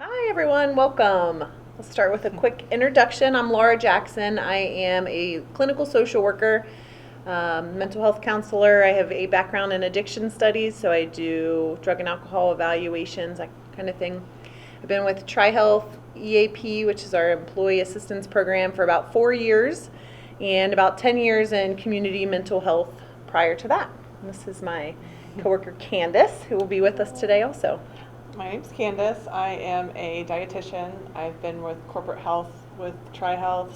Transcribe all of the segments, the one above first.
Hi everyone, welcome. Let's start with a quick introduction. I'm Laura Jackson. I am a clinical social worker, mental health counselor. I have a background in addiction studies, so I do drug and alcohol evaluations, that kind of thing. I've been with TriHealth EAP, which is our employee assistance program, for about 4 years, and about 10 years in community mental health prior to that. And this is my coworker Candace, who will be with us today also. My name's Candace. I am a dietitian. I've been with corporate health with TriHealth.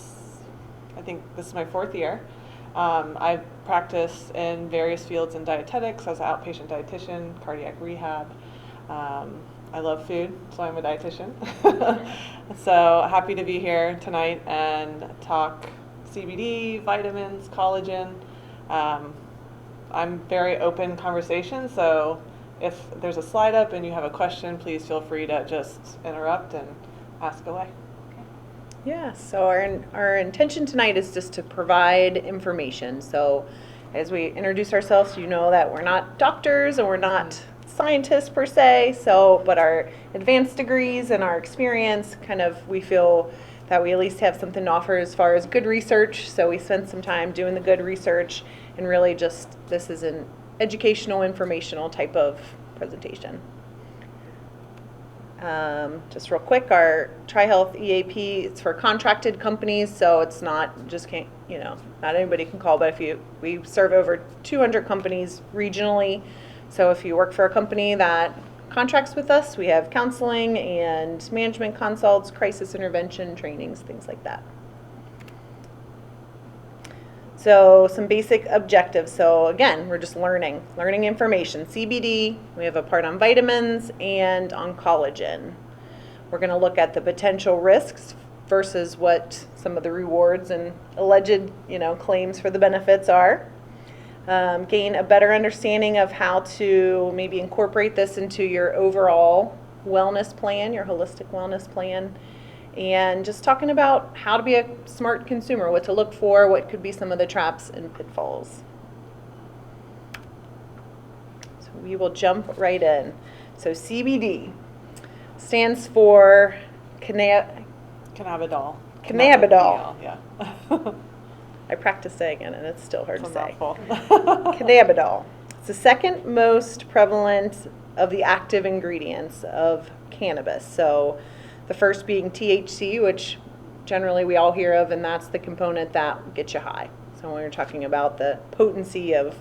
I think this is my 4th year. I practice in various fields in dietetics as an outpatient dietitian, cardiac rehab. I love food, so I'm a dietitian. So happy to be here tonight and talk CBD, vitamins, collagen. I'm very open conversation, so if there's a slide up and you have a question, please feel free to just interrupt and ask away. Yeah, so our intention tonight is just to provide information. So as we introduce ourselves, you know that we're not doctors and we're not scientists per se, but our advanced degrees and our experience we feel that we at least have something to offer as far as good research. So we spend some time doing the good research, and really just this is an educational, informational type of presentation. Just real quick, our TriHealth EAP, it's for contracted companies, so it's not not anybody can call, but we serve over 200 companies regionally. So if you work for a company that contracts with us, we have counseling and management consults, crisis intervention trainings, things like that. So some basic objectives. So again, we're just learning information. CBD, we have a part on vitamins and on collagen. We're going to look at the potential risks versus what some of the rewards and alleged, claims for the benefits are. Gain a better understanding of how to maybe incorporate this into your overall wellness plan, your holistic wellness plan. And just talking about how to be a smart consumer, what to look for, what could be some of the traps and pitfalls. So we will jump right in. So CBD stands for Cannabidol. Cannabidol. Yeah. I practiced saying it and it's still hard It's to a say. mouthful. Cannabidol. It's the second most prevalent of the active ingredients of cannabis. So the first being THC, which generally we all hear of, and that's the component that gets you high. So when we're talking about the potency of,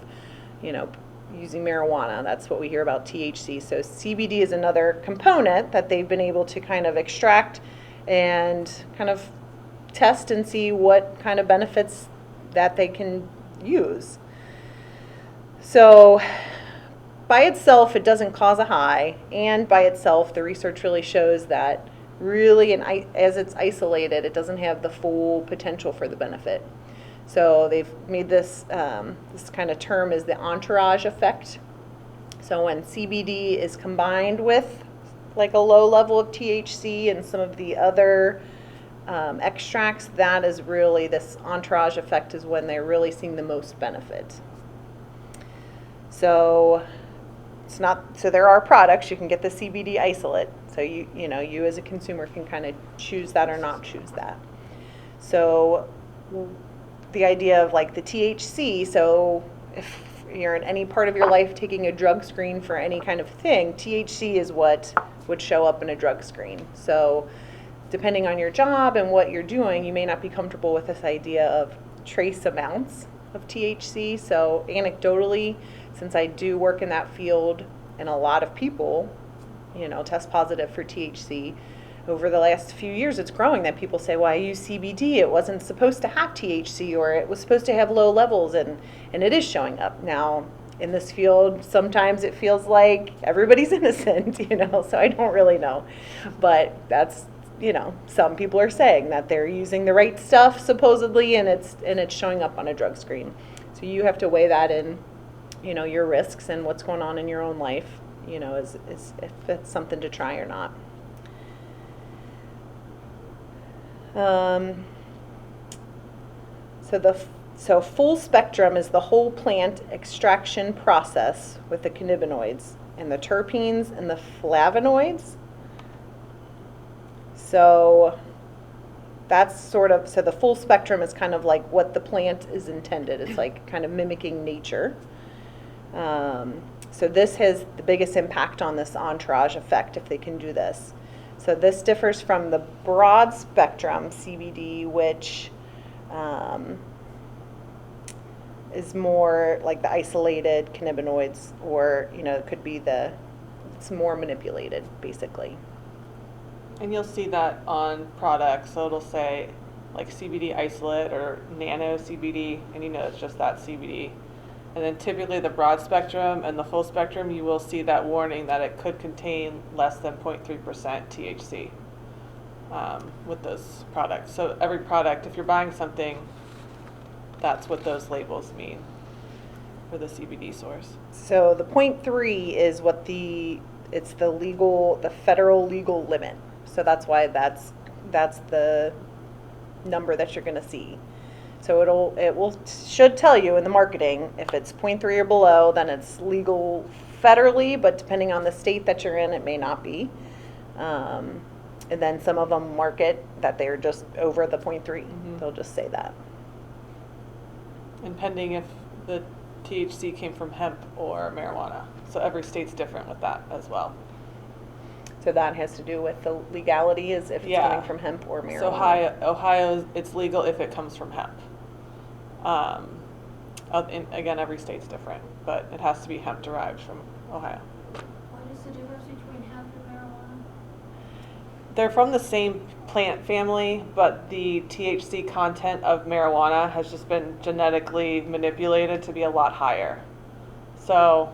using marijuana, that's what we hear about THC. So CBD is another component that they've been able to kind of extract and kind of test and see what kind of benefits that they can use. So by itself, it doesn't cause a high, and by itself, the research really shows that really, as it's isolated, it doesn't have the full potential for the benefit. So they've made this kind of term is the Entourage Effect. So when CBD is combined with like a low level of THC and some of the other extracts, that is really, this Entourage Effect is when they're really seeing the most benefit. So there are products, you can get the CBD isolate. So you as a consumer can kind of choose that or not choose that. So the idea of like the THC, so if you're in any part of your life taking a drug screen for any kind of thing, THC is what would show up in a drug screen. So depending on your job and what you're doing, you may not be comfortable with this idea of trace amounts of THC. So anecdotally, since I do work in that field and a lot of people test positive for THC, over the last few years it's growing that people say, well, I use CBD, it wasn't supposed to have THC, or it was supposed to have low levels, and it is showing up. Now in this field, sometimes it feels like everybody's innocent, so I don't really know. But that's, some people are saying that they're using the right stuff supposedly, and it's showing up on a drug screen. So you have to weigh that in, your risks and what's going on in your own life, is if it's something to try or not. So full spectrum is the whole plant extraction process with the cannabinoids and the terpenes and the flavonoids. So that's sort of, so the full spectrum is kind of like what the plant is intended. It's like kind of mimicking nature. So this has the biggest impact on this entourage effect if they can do this. So this differs from the broad spectrum CBD, which is more like the isolated cannabinoids, or, you know, it could be it's more manipulated, basically. And you'll see that on products, so it'll say like CBD isolate or nano CBD, and you know it's just that CBD. And then typically the broad spectrum and the full spectrum, you will see that warning that it could contain less than 0.3% THC with those products. So every product, if you're buying something, that's what those labels mean for the CBD source. So the 0.3 is what it's the federal legal limit. So that's why that's the number that you're going to see. So should tell you in the marketing if it's 0.3 or below, then it's legal federally, but depending on the state that you're in, it may not be. And then some of them market that they're just over the 0.3. Mm-hmm. They'll just say that. And pending if the THC came from hemp or marijuana. So every state's different with that as well. So that has to do with the legality, is if it's coming from hemp or marijuana. So Ohio, it's legal if it comes from hemp. Again, every state's different, but it has to be hemp derived from Ohio. What is the difference between hemp and marijuana? They're from the same plant family, but the THC content of marijuana has just been genetically manipulated to be a lot higher. So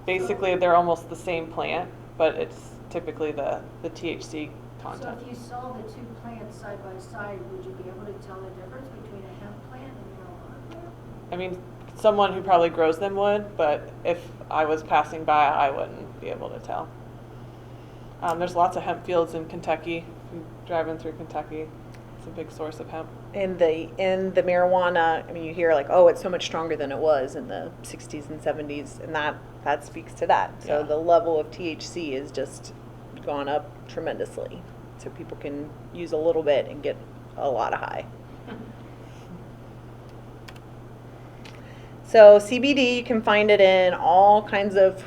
basically they're almost the same plant, but it's typically the THC content. So if you saw the two plants side by side, would you be able to tell the difference between a hemp plant and a marijuana plant? I mean, someone who probably grows them would, but if I was passing by, I wouldn't be able to tell. There's lots of hemp fields in Kentucky. If you're driving through Kentucky, it's a big source of hemp. In the marijuana, I mean, you hear like, oh, it's so much stronger than it was in the 60s and 70s, and that speaks to that. So the level of THC is just gone up tremendously. So people can use a little bit and get a lot of high. So CBD, you can find it in all kinds of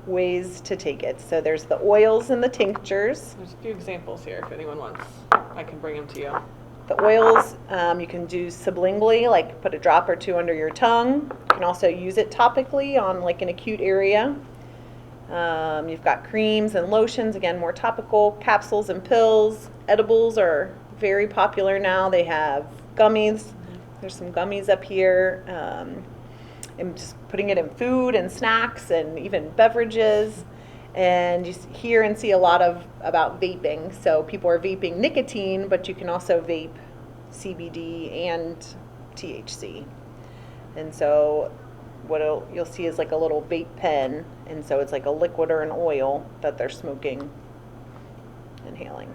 ways to take it. So there's the oils and the tinctures. There's a few examples here if anyone wants. I can bring them to you. The oils, you can do sublingually, like put a drop or two under your tongue. You can also use it topically on like an acute area. You've got creams and lotions, again, more topical, capsules and pills. Edibles are very popular now. They have gummies. There's some gummies up here. And just putting it in food and snacks and even beverages. And you hear and see a lot about vaping. So people are vaping nicotine, but you can also vape CBD and THC. And so what you'll see is like a little vape pen, and so it's like a liquid or an oil that they're smoking, inhaling.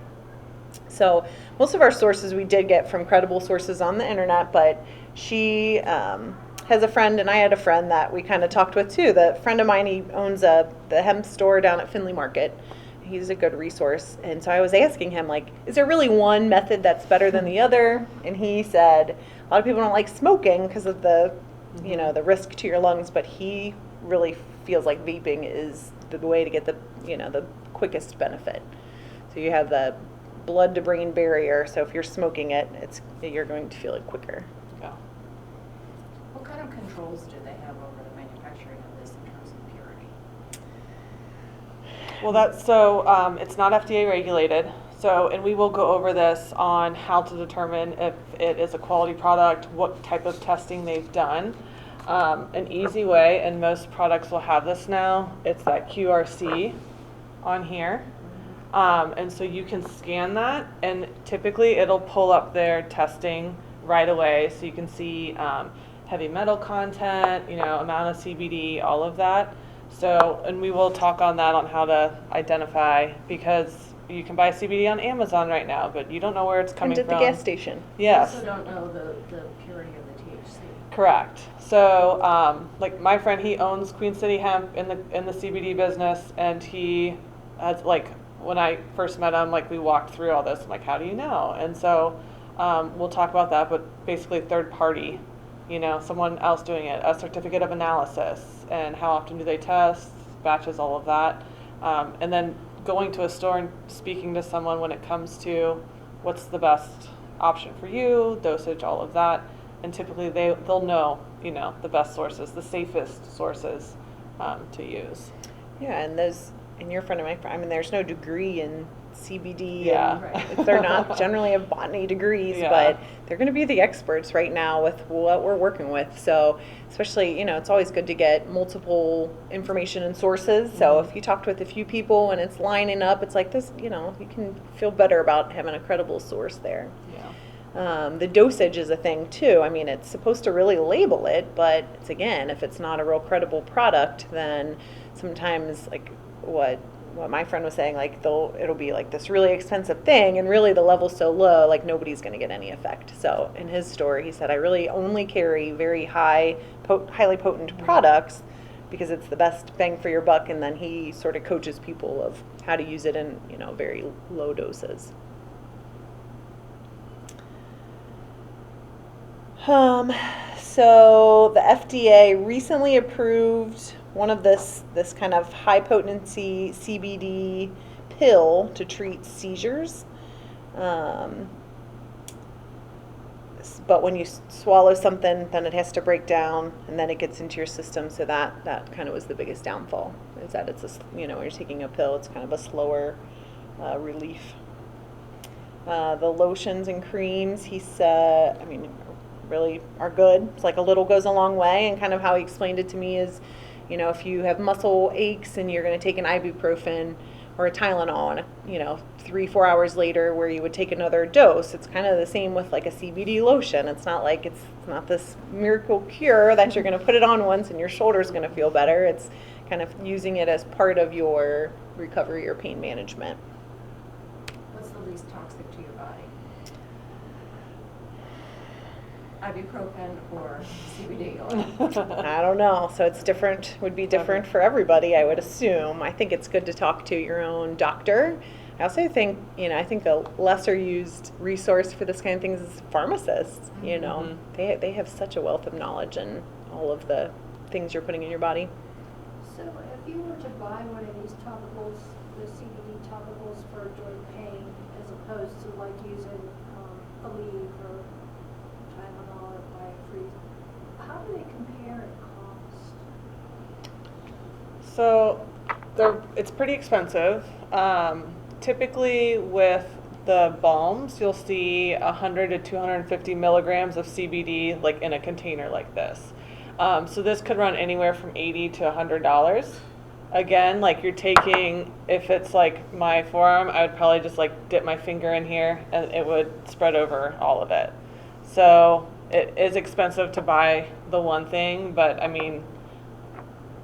So most of our sources we did get from credible sources on the internet, but she has a friend, and I had a friend that we kind of talked with too. The friend of mine, he owns the hemp store down at Findlay Market. He's a good resource. And so I was asking him, like, is there really one method that's better than the other? And he said, a lot of people don't like smoking because of the risk to your lungs, but he really feels like vaping is the way to get the quickest benefit. So you have the blood to brain barrier. So if you're smoking it, you're going to feel it quicker. Yeah. What kind of controls do they have over the manufacturing of this in terms of purity? Well, it's not FDA regulated. So, and we will go over this on how to determine if it is a quality product, what type of testing they've done. An easy way, and most products will have this now, it's that QRC on here. And so you can scan that, and typically it'll pull up their testing right away, so you can see heavy metal content, amount of CBD, all of that. So, and we will talk on that, on how to identify, because you can buy CBD on Amazon right now, but you don't know where it's coming from. And at the gas station. Yes. You also don't know the purity of the THC. Correct. So, like my friend, he owns Queen City Hemp in the CBD business, and he has like when I first met him, like we walked through all this. I'm like, how do you know? And so we'll talk about that, but basically third party, someone else doing it, a certificate of analysis, and how often do they test, batches, all of that. And then going to a store and speaking to someone when it comes to what's the best option for you, dosage, all of that. And typically they'll know, the best sources, the safest sources to use. Yeah, and you're a friend of my friend. I mean, there's no degree in CBD. Yeah. And they're not generally have botany degrees, Yeah. but they're going to be the experts right now with what we're working with. So, especially, it's always good to get multiple information and sources. So, if you talked with a few people and it's lining up, it's like this, you can feel better about having a credible source there. Yeah. The dosage is a thing too. I mean, it's supposed to really label it, but it's, again, if it's not a real credible product, then sometimes, like what my friend was saying, like it'll be like this really expensive thing, and really the level's so low, like nobody's going to get any effect. So in his story, he said, I really only carry very highly potent products because it's the best bang for your buck, and then he sort of coaches people of how to use it in very low doses. So the FDA recently approved one of this kind of high potency CBD pill to treat seizures. But when you swallow something, then it has to break down, and then it gets into your system. So that kind of was the biggest downfall, is that it's when you're taking a pill, it's kind of a slower relief. The lotions and creams, he said, really are good. It's like a little goes a long way, and kind of how he explained it to me is, if you have muscle aches and you're going to take an ibuprofen or a Tylenol, and 3-4 hours later where you would take another dose, it's kind of the same with like a CBD lotion. It's not like it's not this miracle cure that you're going to put it on once and your shoulder's going to feel better. It's kind of using it as part of your recovery or pain management. What's the least toxic to your body? Ibuprofen or CBD oil? I don't know. So it's different, would be different for everybody, I would assume. I think it's good to talk to your own doctor. I also think, I think a lesser used resource for this kind of things is pharmacists. They have such a wealth of knowledge and all of the things you're putting in your body. So if you were to buy one of these topicals, the CBD topicals for joint pain, as opposed to like using Aleve or Tylenol or Biofreeze, how do they compare in cost? So it's pretty expensive. Typically with the balms, you'll see 100 to 250 milligrams of CBD like in a container like this. So this could run anywhere from $80 to $100. Again, like you're taking, if it's like my forearm, I would probably just like dip my finger in here and it would spread over all of it. So it is expensive to buy the one thing, but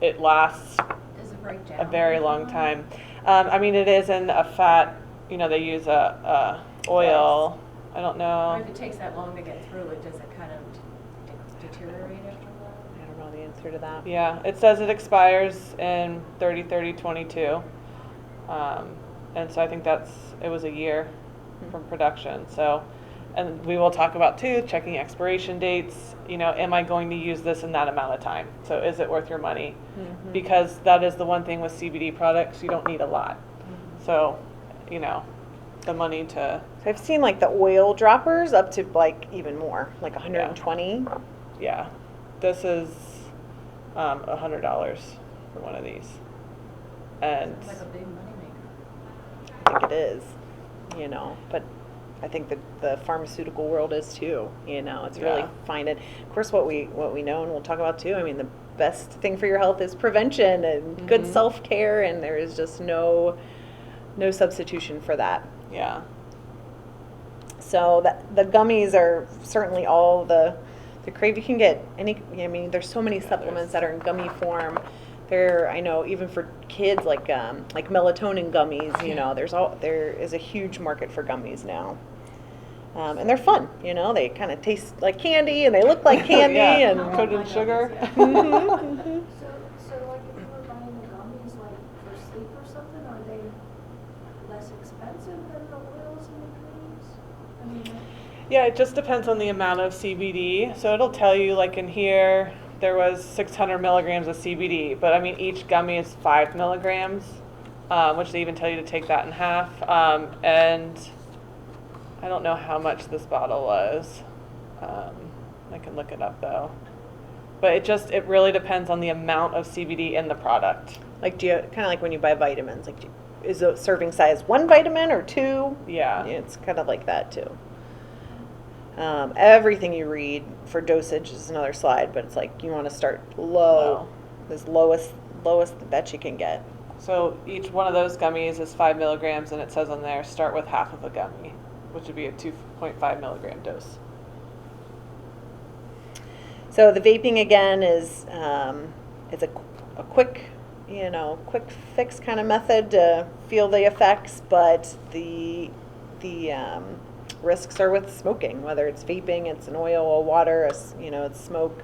it lasts Does it break down? a very long time. It is in a fat, they use a oil. I don't know. Or if it takes that long to get through it, does it kind of deteriorate after a while? I don't know the answer to that. Yeah, it says it expires in 30/30/22. And so I think it was a year from production. So, and we will talk about too, checking expiration dates. Am I going to use this in that amount of time? So is it worth your money? Mm-hmm. Because that is the one thing with CBD products, you don't need a lot. So, the money to. So I've seen like the oil droppers up to like even more, like 120. Yeah, this is $100 for one of these, and It's like a big moneymaker. I think it is, but I think the pharmaceutical world is too, it's really Yeah. finding, of course, what we know, and we'll talk about too. The best thing for your health is prevention and good self-care, and there is just no substitution for that. yeah. So the gummies are certainly all the crave. You can get any. There's so many supplements that are in gummy form. I know even for kids like melatonin gummies. There is a huge market for gummies now, and they're fun. They kind of taste like candy and they look like candy Yeah. and. Coated in sugar. So like if you were buying the gummies like for sleep or something, are they less expensive than the oils and the creams? I mean, Yeah, it just depends on the amount of CBD. So it'll tell you, like in here, there was 600 milligrams of CBD, but I mean, each gummy is 5 milligrams, which they even tell you to take that in half. And I don't know how much this bottle was. I can look it up though. But it really depends on the amount of CBD in the product. Like, do you, kind of like when you buy vitamins, like, is the serving size 1 vitamin or 2? Yeah. It's kind of like that too. Everything you read for dosage is another slide, but it's like you want to start low, as lowest that you can get. So each one of those gummies is 5 milligrams, and it says on there, start with half of a gummy, which would be a 2.5 milligram dose. So the vaping again is it's a quick, quick fix kind of method to feel the effects, but the risks are with smoking, whether it's vaping, it's an oil, a water, it's smoke.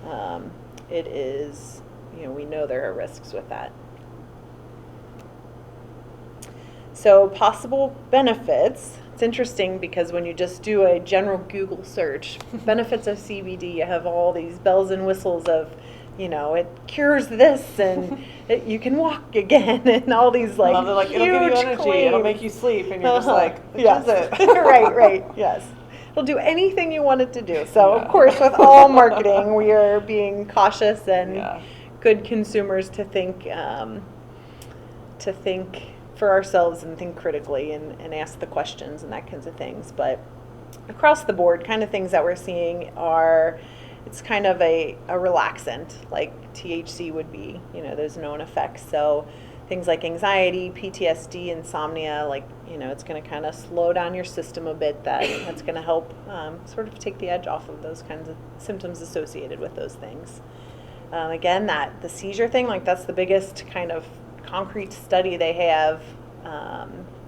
Mm-hmm. It is, we know there are risks with that. So possible benefits. It's interesting because when you just do a general Google search, benefits of CBD, you have all these bells and whistles of, it cures this and you can walk again and all these like, it'll give you huge energy, claims. it'll make you sleep, and you're just like, which Yes. is it? right, yes. It'll do anything you want it to do. So of course, with all marketing, we are being cautious and good consumers to think for ourselves and think critically and ask the questions and that kinds of things. But across the board, kind of things that we're seeing are, it's kind of a relaxant, like THC would be, those known effects. So things like anxiety, PTSD, insomnia, like, it's going to kind of slow down your system a bit. That's going to help sort of take the edge off of those kinds of symptoms associated with those things. Again, the seizure thing, like that's the biggest kind of concrete study they have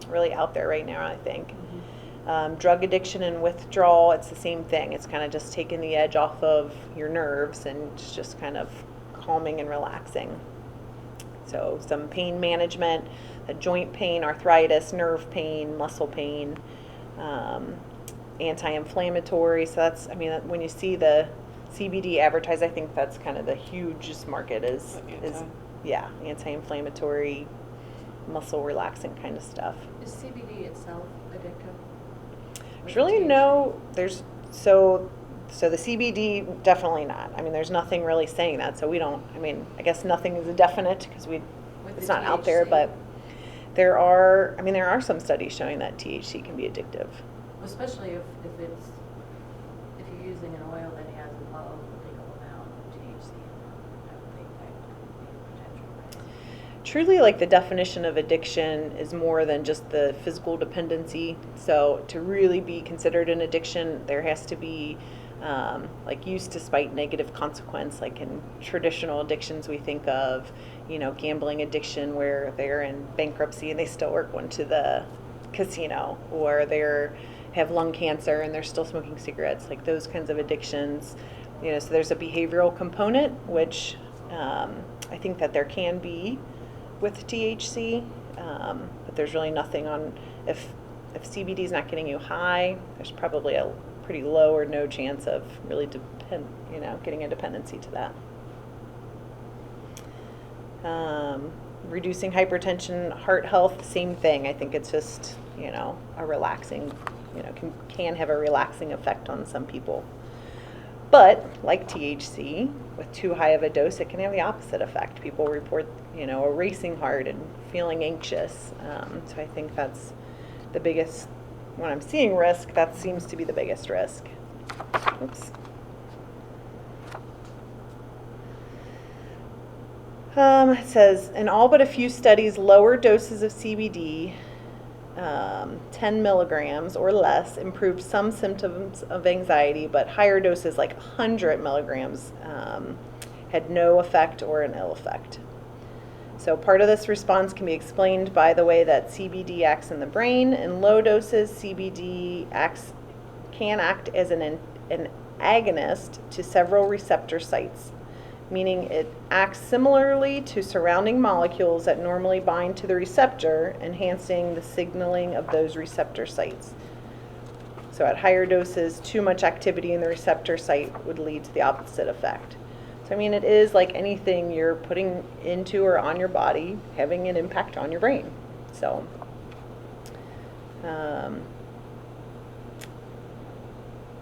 really out there right now, I think. Drug addiction and withdrawal, it's the same thing. It's kind of just taking the edge off of your nerves and it's just kind of calming and relaxing. So some pain management, the joint pain, arthritis, nerve pain, muscle pain, anti-inflammatory. So that's, when you see the CBD advertised, I think that's kind of the hugest market is anti-inflammatory, muscle relaxing kind of stuff. Is CBD itself addictive? There's really so the CBD, definitely not. There's nothing really saying that, so we don't, I guess nothing is a definite because it's not out there, but there are some studies showing that THC can be addictive. Especially if you're using an oil that has a low legal amount of THC, I would think that could be a potential risk. Truly, like the definition of addiction is more than just the physical dependency. So to really be considered an addiction, there has to be like use despite negative consequence. Like in traditional addictions, we think of, gambling addiction where they're in bankruptcy and they still are going to the casino, or they have lung cancer and they're still smoking cigarettes. Like those kinds of addictions, so there's a behavioral component, which I think that there can be with THC, but there's really nothing on if CBD is not getting you high, there's probably a pretty low or no chance of really getting a dependency to that. Reducing hypertension, heart health, same thing. I think it's just a relaxing, can have a relaxing effect on some people. But like THC, with too high of a dose, it can have the opposite effect. People report, a racing heart and feeling anxious. So I think that's the biggest, when I'm seeing risk, that seems to be the biggest risk. Oops. It says, in all but a few studies, lower doses of CBD, 10 milligrams or less, improved some symptoms of anxiety, but higher doses like 100 milligrams had no effect or an ill effect. So part of this response can be explained by the way that CBD acts in the brain. In low doses, CBD can act as an agonist to several receptor sites meaning it acts similarly to surrounding molecules that normally bind to the receptor, enhancing the signaling of those receptor sites. So at higher doses, too much activity in the receptor site would lead to the opposite effect. So I mean, it is like anything you're putting into or on your body having an impact on your brain. So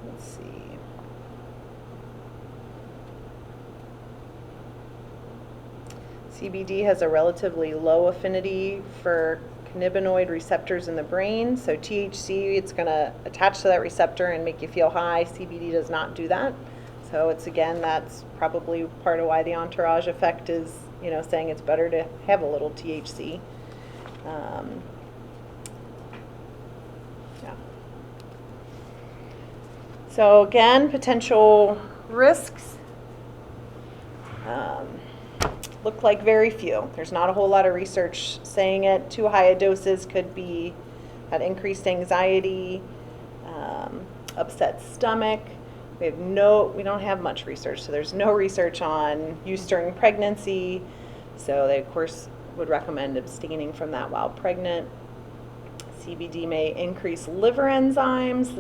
let's see. CBD has a relatively low affinity for cannabinoid receptors in the brain. So THC, it's going to attach to that receptor and make you feel high. CBD does not do that. So it's, again, that's probably part of why the Entourage Effect is, saying it's better to have a little THC. Yeah. So again, potential risks. Look like very few. There's not a whole lot of research saying it. Too high a doses could be that increased anxiety, upset stomach. We don't have much research, so there's no research on use during pregnancy. So they, of course, would recommend abstaining from that while pregnant. CBD may increase liver enzymes.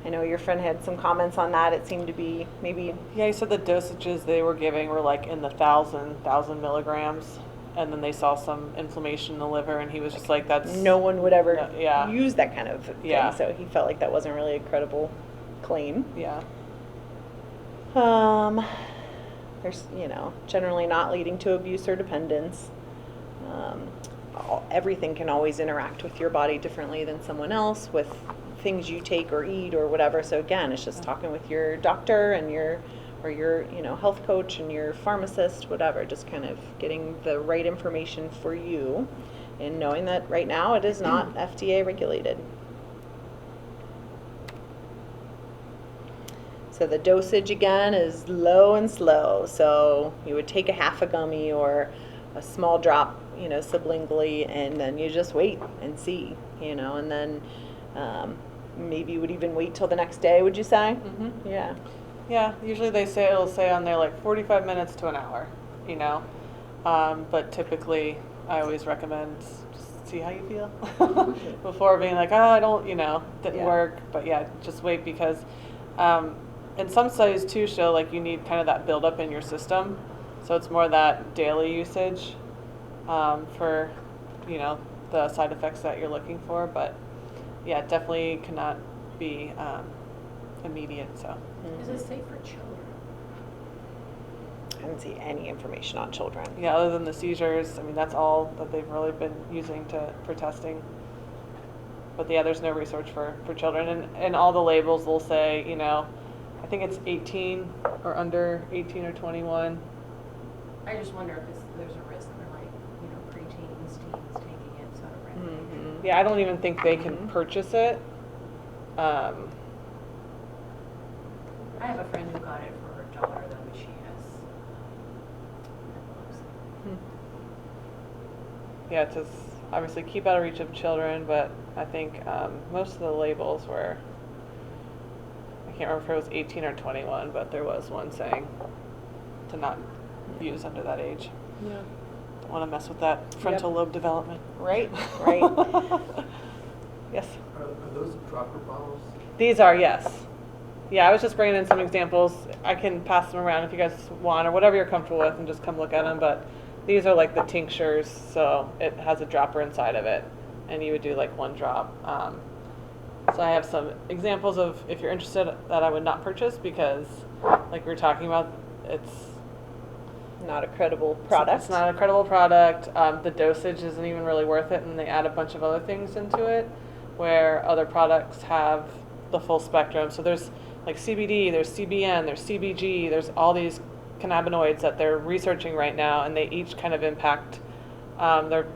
I know your friend had some comments on that. It seemed to be maybe. Yeah, he said the dosages they were giving were like in the 1,000 milligrams, and then they saw some inflammation in the liver, and he was just like, that's. No one would ever yeah. use that kind of thing. Yeah. So he felt like that wasn't really a credible claim. Yeah. There's, generally not leading to abuse or dependence. Everything can always interact with your body differently than someone else with things you take or eat or whatever. So again, it's just talking with your doctor and your health coach and your pharmacist, whatever, just kind of getting the right information for you and knowing that right now it is not FDA regulated. So the dosage again is low and slow. So you would take a half a gummy or a small drop, sublingually, and then you just wait and see, and then maybe you would even wait till the next day, would you say? Mm-hmm. Yeah. Yeah, usually it'll say on there like 45 minutes to an hour, but typically I always recommend just see how you feel before being like, I don't, didn't work, but yeah, just wait because and some studies too show like you need kind of that buildup in your system, so it's more that daily usage for the side effects that you're looking for, but yeah, it definitely cannot be immediate. So Is it safe for children? I didn't see any information on children. yeah, other than the seizures, I mean that's all that they've really been using for testing. But yeah, there's no research for children, and all the labels will say, I think it's 18 or under 18 or 21. I just wonder if there's a risk for preteens, teens taking it sort of recreationally. Yeah, I don't even think they can purchase it. I have a friend who got it for her daughter though, but she has epilepsy. Yeah, it's just obviously keep out of reach of children, but I think most of the labels were, I can't remember if it was 18 or 21, but there was one saying to not use under that age. Yeah. Don't want to mess with that frontal lobe development. Right. Yes. Are those dropper bottles? These are, yes. Yeah, I was just bringing in some examples. I can pass them around if you guys want or whatever you're comfortable with and just come look at them, but these are like the tinctures, so it has a dropper inside of it, and you would do like one drop. So I have some examples of, if you're interested, that I would not purchase because, like we were talking about, it's Not a credible product. It's not a credible product. The dosage isn't even really worth it, and they add a bunch of other things into it, where other products have the full spectrum. So there's like CBD, there's CBN, there's CBG, there's all these cannabinoids that they're researching right now, and they each kind of impact. They're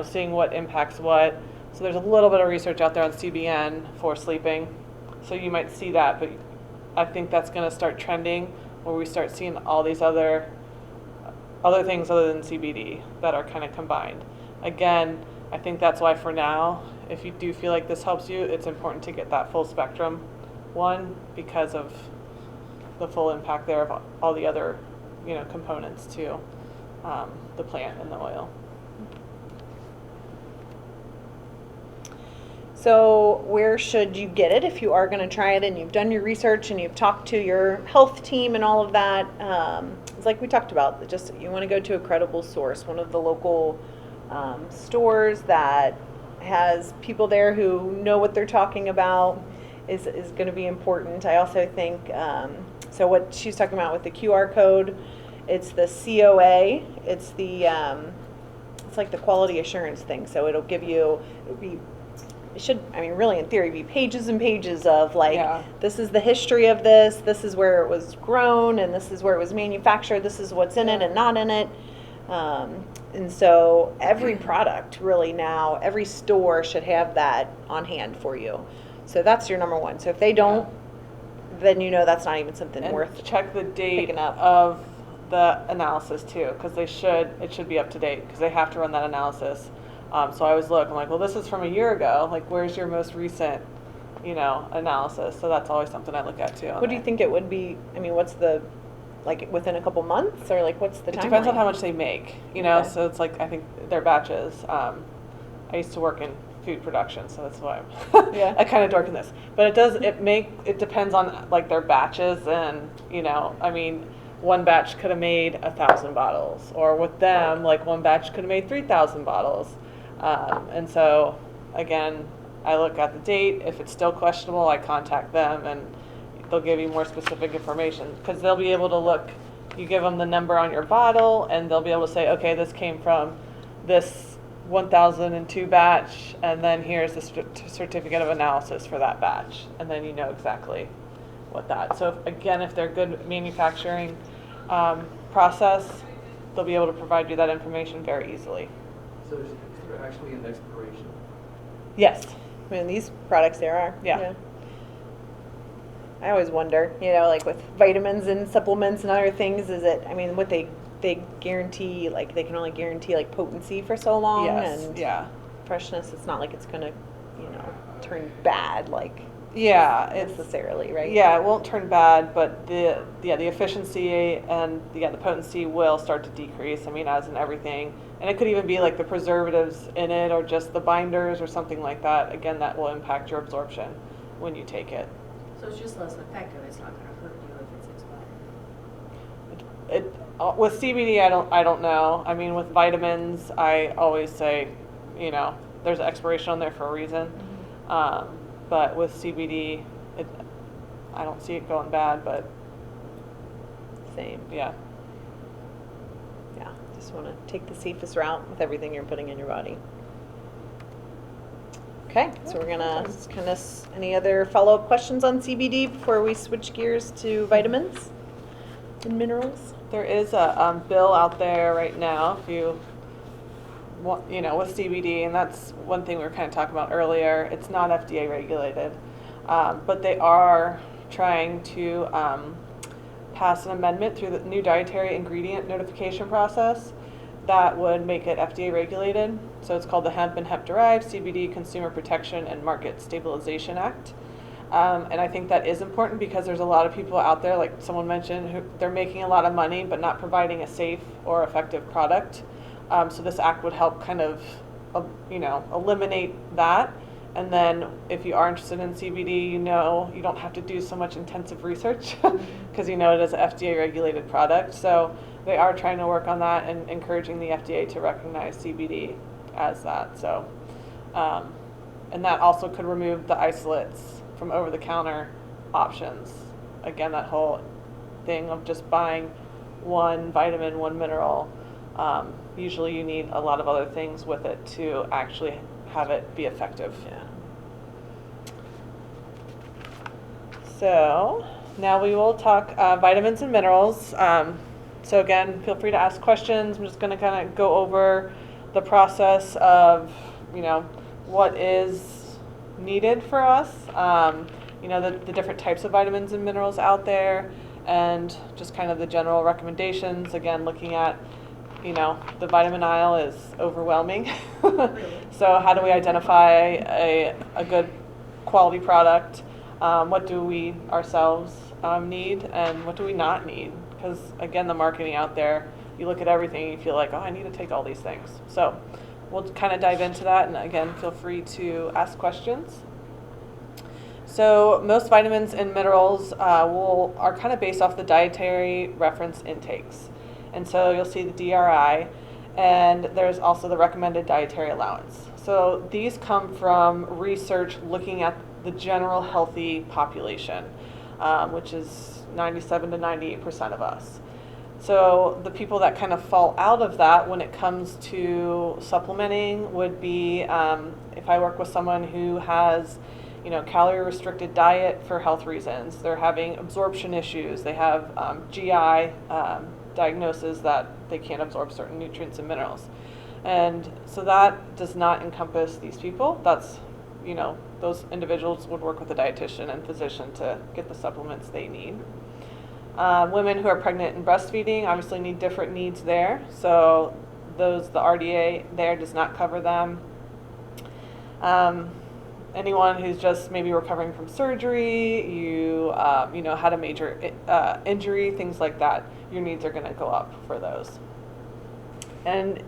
seeing what impacts what. So there's a little bit of research out there on CBN for sleeping. So you might see that, but I think that's going to start trending where we start seeing all these other things other than CBD that are kind of combined. Again, I think that's why for now, if you do feel like this helps you, it's important to get that full spectrum one because of the full impact there of all the other components to the plant and the oil. So where should you get it if you are going to try it and you've done your research and you've talked to your health team and all of that? It's like we talked about, just you want to go to a credible source, one of the local stores that has people there who know what they're talking about is going to be important. I also think, so what she's talking about with the QR code, it's the COA, it's the, it's like the quality assurance thing. So it'll give you, it should, I mean, really in theory, be pages and pages of like, Yeah. this is the history of this is where it was grown, and this is where it was manufactured, this is what's in it and not in it. And so every product really now, every store should have that on hand for you. So that's your number one. So if they don't, then you know that's not even something And worth check the date picking up. of the analysis too, because it should be up to date, because they have to run that analysis. So I always look, I'm like, well, this is from a year ago. Like, where's your most recent, analysis? So that's always something I look at too. What do you think it would be? I mean, what's the, like within a couple months, or like what's the It timeline? depends on how much they make, Okay. So it's like, I think their batches. I used to work in food production, so that's why I'm Yeah. I kind of dork in this. But it depends on like their batches, and I mean, one batch could have made 1,000 bottles, or with them, like one batch could have made 3,000 bottles. And so again, I look at the date. If it's still questionable, I contact them, and they'll give you more specific information, because they'll be able to look. You give them the number on your bottle, and they'll be able to say, okay, this came from this 1002 batch, and then here's the certificate of analysis for that batch, and then you know exactly what that. So if they're good manufacturing process, they'll be able to provide you that information very easily. So is there actually an expiration? Yes. I mean, these products there are. Yeah. I always wonder, like with vitamins and supplements and other things, is it, I mean, what they guarantee, like they can only guarantee like potency for so long Yes. and Yeah. freshness. It's not like it's going to, turn bad like Yeah. It's necessarily, right? Yeah, it won't turn bad, but the efficiency and the potency will start to decrease. I mean, as in everything, and it could even be like the preservatives in it, or just the binders, or something like that. Again, that will impact your absorption when you take it. So it's just less effective, it's not gonna hurt you if it's expired. With CBD, I don't know. I mean, with vitamins, I always say, there's an expiration on there for a reason. But with CBD, I don't see it going bad, but Same. yeah. Yeah. Just want to take the safest route with everything you're putting in your body. Okay, so we're gonna kind of, any other follow-up questions on CBD before we switch gears to vitamins and minerals? There is a bill out there right now, if you want, with CBD, and that's one thing we were kind of talking about earlier. It's not FDA regulated, but they are trying to pass an amendment through the new dietary ingredient notification process that would make it FDA regulated. So it's called the Hemp and Hemp Derived CBD Consumer Protection and Market Stabilization Act. And I think that is important, because there's a lot of people out there, like someone mentioned, who they're making a lot of money but not providing a safe or effective product. So this act would help kind of, eliminate that. And then if you are interested in CBD, you don't have to do so much intensive research, because it is an FDA regulated product. So they are trying to work on that and encouraging the FDA to recognize CBD as that. So, and that also could remove the isolates from over-the-counter options. Again, that whole thing of just buying one vitamin, one mineral. Usually you need a lot of other things with it to actually have it be effective. Yeah. So now we will talk vitamins and minerals. So again, feel free to ask questions. I'm just going to kind of go over the process of, what is needed for us, the different types of vitamins and minerals out there, and just kind of the general recommendations. Again, looking at, the vitamin aisle is overwhelming. So how do we identify a good quality product? What do we ourselves need, and what do we not need? because again, the marketing out there, you look at everything, you feel like, oh, I need to take all these things. So we'll kind of dive into that, and again, feel free to ask questions. So most vitamins and minerals are kind of based off the dietary reference intakes. And so you'll see the DRI, and there's also the recommended dietary allowance. So these come from research looking at the general healthy population, which is 97 to 98% of us. So the people that kind of fall out of that when it comes to supplementing would be if I work with someone who has, calorie restricted diet for health reasons, they're having absorption issues, they have GI diagnosis that they can't absorb certain nutrients and minerals. And so that does not encompass these people. That's, those individuals would work with a dietitian and physician to get the supplements they need. Women who are pregnant and breastfeeding obviously need different needs there. So the RDA there does not cover them. Anyone who's just maybe recovering from surgery, you had a major injury, things like that, your needs are going to go up for those. And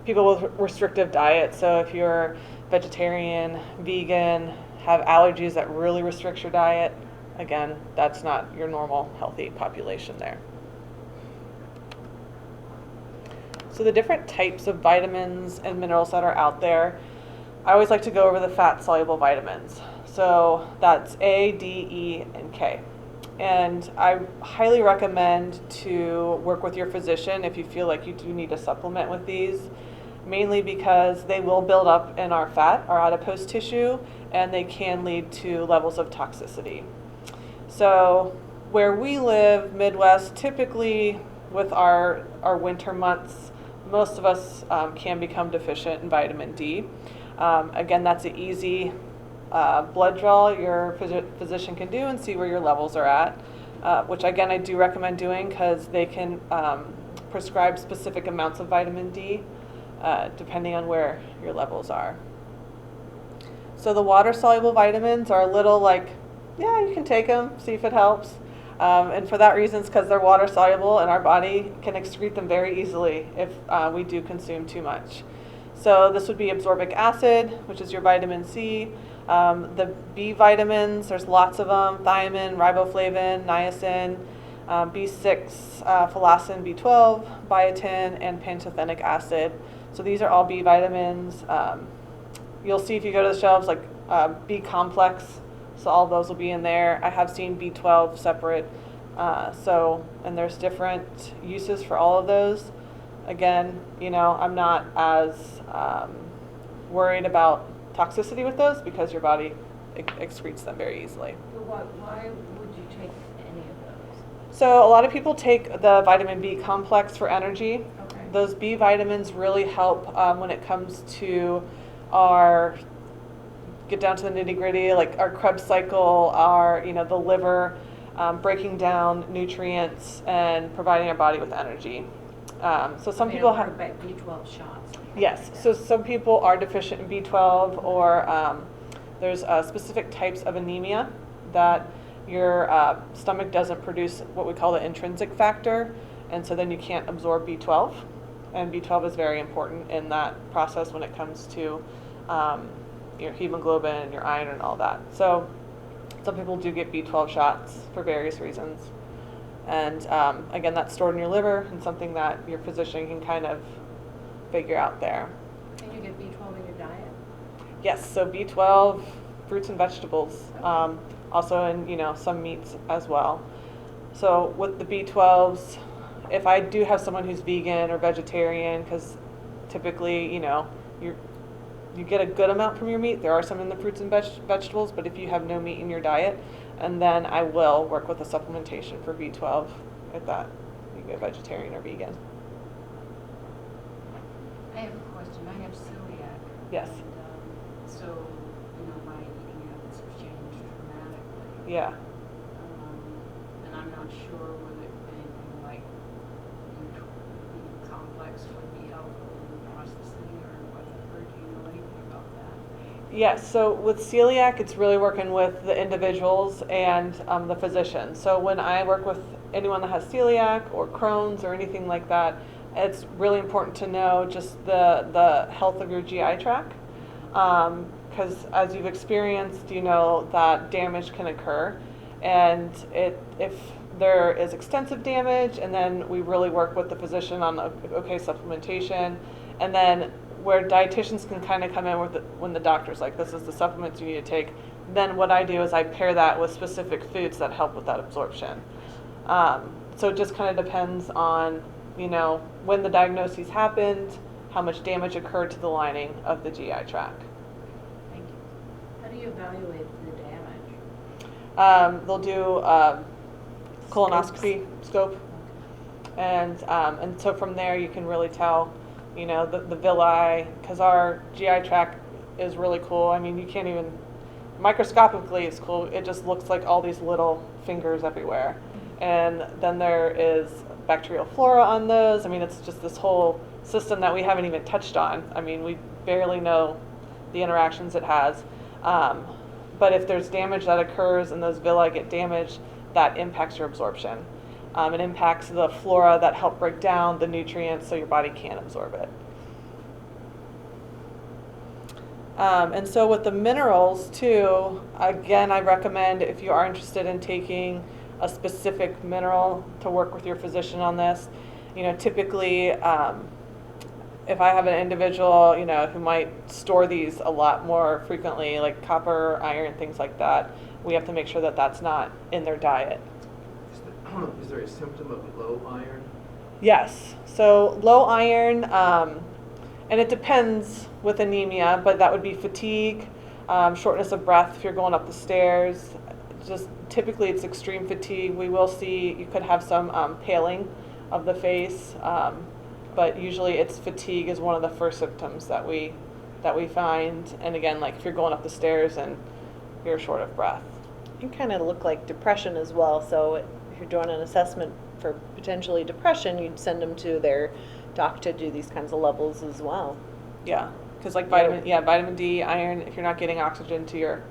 people with restrictive diet, so if you're vegetarian, vegan, have allergies that really restrict your diet, again, that's not your normal healthy population there. So the different types of vitamins and minerals that are out there, I always like to go over the fat-soluble vitamins. So that's A, D, E, and K. And I highly recommend to work with your physician if you feel like you do need to supplement with these, mainly because they will build up in our fat, our adipose tissue, and they can lead to levels of toxicity. So where we live, Midwest, typically with our winter months, most of us can become deficient in vitamin D. Again, that's an easy blood draw your physician can do and see where your levels are at, which again I do recommend doing because they can prescribe specific amounts of vitamin D depending on where your levels are. So the water-soluble vitamins are a little like, yeah, you can take them, see if it helps. And for that reason, it's because they're water-soluble and our body can excrete them very easily if we do consume too much. So this would be ascorbic acid, which is your vitamin C. The B vitamins, there's lots of them: thiamine, riboflavin, niacin, B6, folacin, B12, biotin, and pantothenic acid. So these are all B vitamins. You'll see if you go to the shelves like B complex, so all those will be in there. I have seen B12 separate, and there's different uses for all of those. Again, I'm not as worried about toxicity with those because your body excretes them very easily. So why would you take any of those? So a lot of people take the vitamin B complex for energy. Okay. Those B vitamins really help when it comes to our, get down to the nitty gritty, like our Krebs cycle, our, the liver, breaking down nutrients and providing our body with energy. So some people have B12 shots. Yes, so some people are deficient in B12, or there's specific types of anemia that your stomach doesn't produce what we call the intrinsic factor, and so then you can't absorb B12, and B12 is very important in that process when it comes to your hemoglobin, your iron, and all that. So some people do get B12 shots for various reasons. And again, that's stored in your liver and something that your physician can kind of figure out there. Can you get B12 in your diet? Yes, so B12, fruits and vegetables, also in some meats as well. So with the B12s, if I do have someone who's vegan or vegetarian, because typically you get a good amount from your meat. There are some in the fruits and vegetables, but if you have no meat in your diet, and then I will work with a supplementation for B12 if that you go vegetarian or vegan. I have a question. I have celiac. Yes. And, so, my eating habits have changed dramatically. Yeah. And I'm not sure whether anything like complex would be helpful in processing or whatever. Do you know anything about that? Yes, so with celiac, it's really working with the individuals and the physician. So when I work with anyone that has celiac or Crohn's or anything like that, it's really important to know just the health of your GI tract. Because as you've experienced, you know that damage can occur. And if there is extensive damage, and then we really work with the physician on, okay, supplementation, and then where dietitians can kind of come in with when the doctor's like, this is the supplements you need to take, then what I do is I pair that with specific foods that help with that absorption. So it just kind of depends on, you know, when the diagnoses happened, how much damage occurred to the lining of the GI tract. Thank you. How do you evaluate the damage? They'll do colonoscopy scope, and so from there you can really tell, you know, the villi, because our GI tract is really cool. I mean, you can't even, microscopically it's cool. It just looks like all these little fingers everywhere. And then there is bacterial flora on those. I mean, it's just this whole system that we haven't even touched on. I mean, we barely know the interactions it has. But if there's damage that occurs and those villi get damaged, that impacts your absorption. It impacts the flora that help break down the nutrients so your body can't absorb it. And so with the minerals too, again, I recommend if you are interested in taking a specific mineral to work with your physician on this. You know, typically, if I have an individual, you know, who might store these a lot more frequently, like copper, iron, things like that, we have to make sure that that's not in their diet. Is there a symptom of low iron? Yes. So low iron, and it depends with anemia, but that would be fatigue, shortness of breath if you're going up the stairs. Just typically it's extreme fatigue. We will see, you could have some paling of the face, but usually it's fatigue is one of the first symptoms that we find. And again, like if you're going up the stairs and you're short of breath. It can kind of look like depression as well. So if you're doing an assessment for potentially depression, you'd send them to their doctor to do these kinds of levels as well. Yeah, because like vitamin D, iron, if you're not getting oxygen to your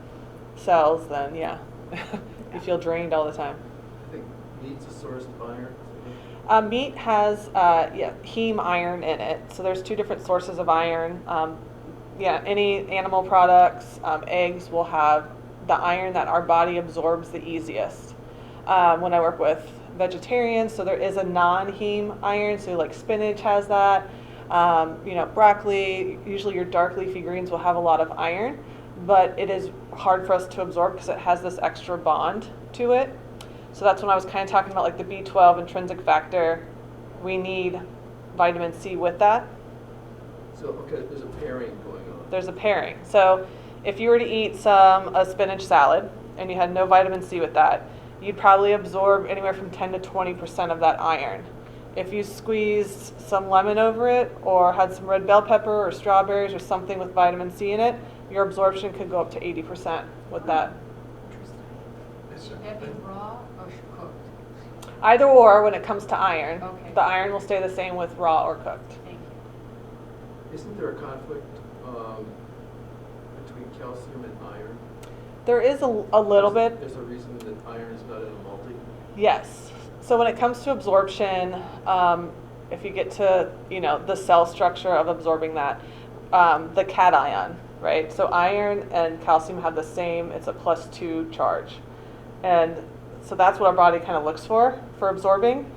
cells, then you feel drained all the time. I think meat's a source of iron. Meat has heme iron in it. So there's two different sources of iron. Any animal products, eggs will have the iron that our body absorbs the easiest. When I work with vegetarians, so there is a non-heme iron, so like spinach has that. Broccoli, usually your dark leafy greens will have a lot of iron, but it is hard for us to absorb because it has this extra bond to it. So that's when I was kind of talking about like the B12 intrinsic factor. We need vitamin C with that. So, okay, there's a pairing going on. There's a pairing. So if you were to eat a spinach salad and you had no vitamin C with that, you'd probably absorb anywhere from 10 to 20% of that iron. If you squeezed some lemon over it or had some red bell pepper or strawberries or something with vitamin C in it, your absorption could go up to 80% with that. Should that be raw or cooked? Either or when it comes to iron. Okay. The iron will stay the same with raw or cooked. Thank you. Isn't there a conflict between calcium and iron? There is a little bit. There's a reason that iron is not in a multi? Yes. So when it comes to absorption, if you get to, the cell structure of absorbing that, the cation, right? So iron and calcium have the same, it's a +2 charge. And so that's what our body kind of looks for absorbing.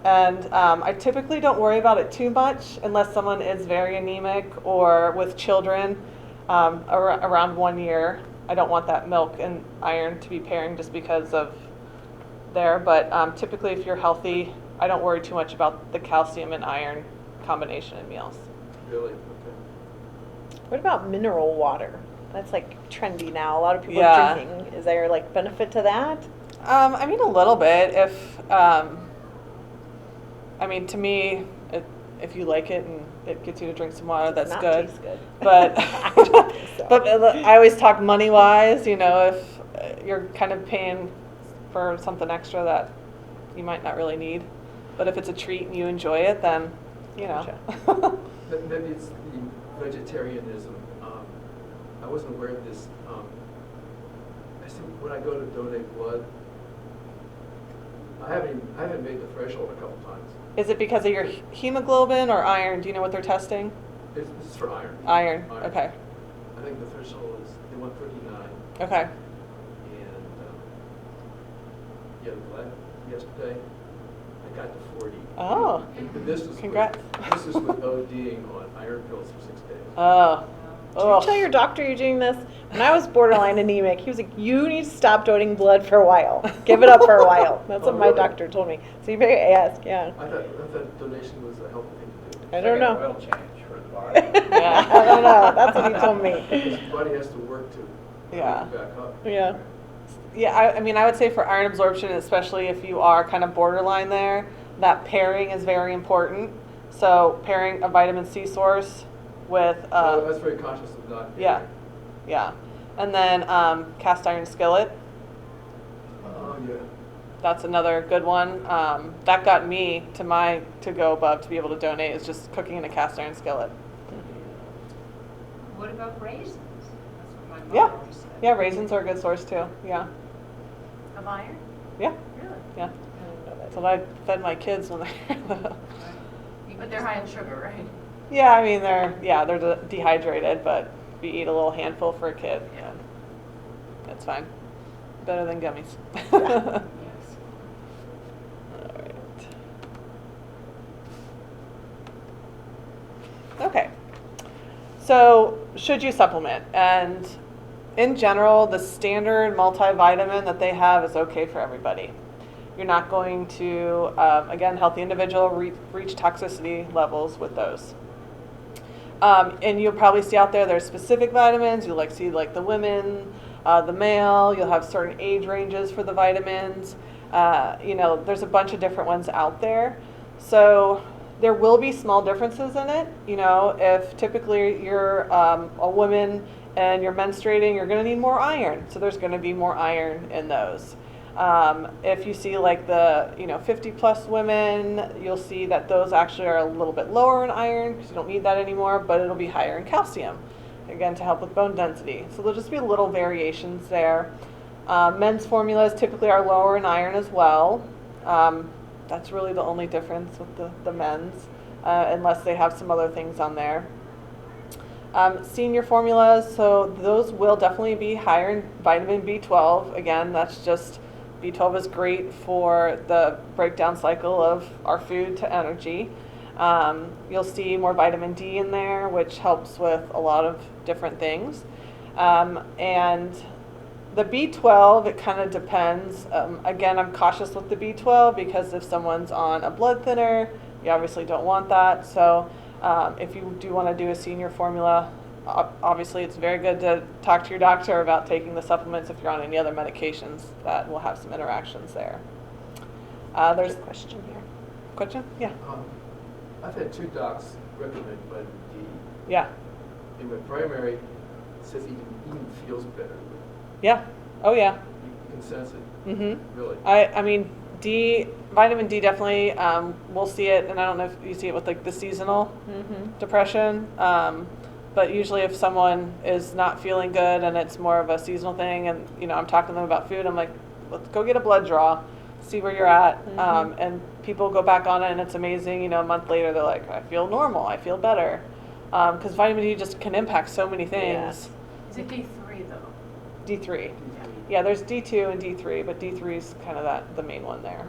And I typically don't worry about it too much unless someone is very anemic or with children around 1 year. I don't want that milk and iron to be pairing just because of there. But typically if you're healthy, I don't worry too much about the calcium and iron combination in meals. Really? Okay. What about mineral water? That's like trendy now. A lot of people Yeah. are drinking. Is there like benefit to that? I mean, a little bit. To me, if you like it and it gets you to drink some water, that's Not good. tastes good. But I don't think so. but I always talk money wise. If you're kind of paying for something extra that you might not really need, but if it's a treat and you enjoy it, then Gotcha. Maybe it's the vegetarianism. I wasn't aware of this. I said, when I go to donate blood, I haven't made the threshold a couple times. Is it because of your hemoglobin or iron? Do you know what they're testing? This is for iron. Iron. Okay. I think the threshold is, they want 39. Okay. And, yeah, the blood yesterday, I got to 40. Oh. And this is Congrats. This is with ODing on iron pills for 6 days. Oh. Did you tell your doctor you're doing this? When I was borderline anemic, he was like, you need to stop donating blood for a while. Give it up for a while. That's what my really? doctor told me. So you better ask, yeah. I thought donation was a healthy thing to do. I don't know. Oil change for the body. Yeah. I don't know. That's what he told me. Because your body has to work to Yeah. back up. Yeah. Yeah, I mean, I would say for iron absorption, especially if you are kind of borderline there, that pairing is very important. So pairing a vitamin C source with, I was very conscious of not. yeah, yeah. And then cast iron skillet. Oh, yeah. That's another good one. That got me to my to-go above to be able to donate is just cooking in a cast iron skillet. What about raisins? That's what my mother Yeah, always said. yeah, raisins are a good source too. Yeah, Of iron? yeah, Really? yeah. That's what I fed my kids when they were little. But they're high in sugar, right? Yeah, I mean they're dehydrated, but if you eat a little handful for a kid, yeah, that's fine. Better than gummies. Yes. All right. Okay. So, should you supplement? And in general, the standard multivitamin that they have is okay for everybody. You're not going to, again, healthy individual reach toxicity levels with those. And you'll probably see out there's specific vitamins. You'll see the women, the male. You'll have certain age ranges for the vitamins. There's a bunch of different ones out there. So there will be small differences in it. If typically you're a woman and you're menstruating, you're going to need more iron. So there's going to be more iron in those. If you see the 50 plus women, you'll see that those actually are a little bit lower in iron because you don't need that anymore, but it'll be higher in calcium, again, to help with bone density. So there'll just be little variations there. Men's formulas typically are lower in iron as well. That's really the only difference with the men's, unless they have some other things on there. Senior formulas, so those will definitely be higher in vitamin B12. Again, that's just B12 is great for the breakdown cycle of our food to energy. You'll see more vitamin D in there, which helps with a lot of different things. And the B12, it kind of depends. Again, I'm cautious with the B12 because if someone's on a blood thinner, you obviously don't want that. So if you do want to do a senior formula, obviously it's very good to talk to your doctor about taking the supplements if you're on any other medications that will have some interactions there. There's a question here. Question? Yeah. I've had 2 docs recommend vitamin D. Yeah. And my primary says he even feels better. Yeah. Oh yeah. You can sense it. Mm-hmm. Really. I mean, vitamin D definitely, we'll see it, and I don't know if you see it with the seasonal depression, but usually if someone is not feeling good and it's more of a seasonal thing, and I'm talking to them about food, I'm like, let's go get a blood draw, see where you're at, and people go back on it and it's amazing. A month later they're like, I feel normal, I feel better, because vitamin D just can impact so many things. Is it D3 though? D3. Yeah, there's D2 and D3, but D3 is kind of the main one there.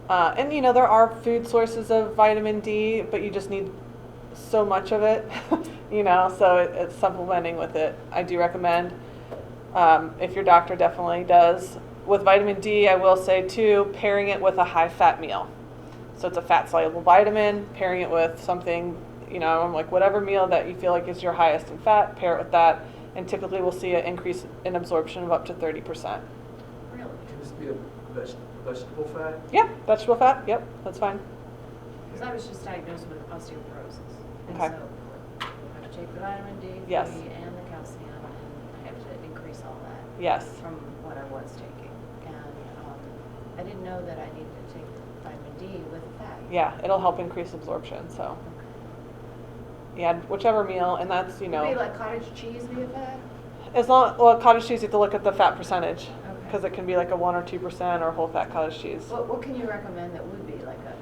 And there are food sources of vitamin D, but you just need so much of it, so it's supplementing with it. I do recommend, if your doctor definitely does. With vitamin D, I will say too, pairing it with a high fat meal. So it's a fat soluble vitamin, pairing it with something, whatever meal that you feel like is your highest in fat, pair it with that. And typically we'll see an increase in absorption of up to 30%. Really? Can this be a vegetable fat? Yeah, vegetable fat. Yep, that's fine. Because I was just diagnosed with osteoporosis. And Okay. so I have to take the vitamin D Yes. and the calcium, and I have to increase all that Yes. from what I was taking. And I didn't know that I needed to take vitamin D with fat. Yeah, it'll help increase absorption. So. Okay. You add whichever meal, and that's, Would be like cottage cheese be a fat? as long, well, cottage cheese, you have to look at the fat percentage, Okay. because it can be like a 1 or 2% or whole fat cottage cheese. What can you recommend that would be like a